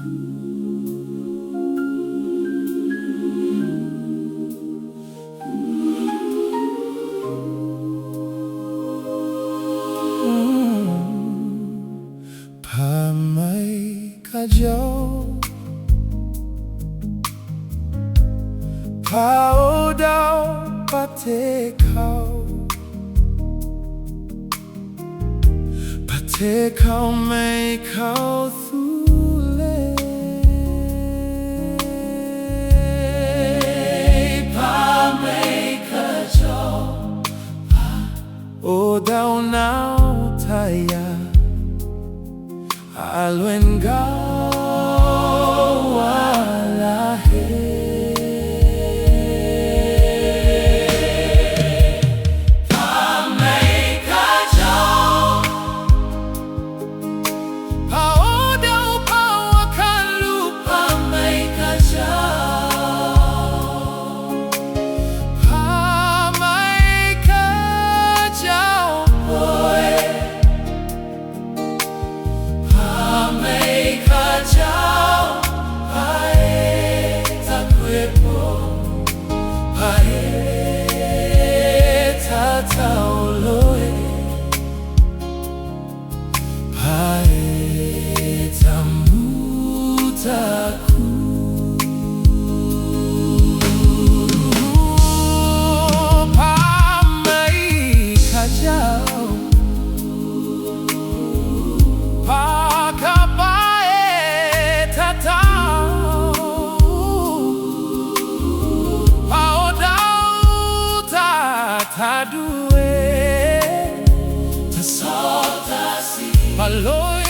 Pa May Knyaw, pa daw patekaw may kauthule. Pa May Knyaw, daw now taya alwen gawalahe. Pa May Knyaw, pa daw pawakalu. Pa May Knyaw, pa May Knyaw boy. Pa May Knyaw, pae takwepo, pae tatauloe, pae tamutaku. Pa May Knyaw, Tadue, tasotasi, paloy.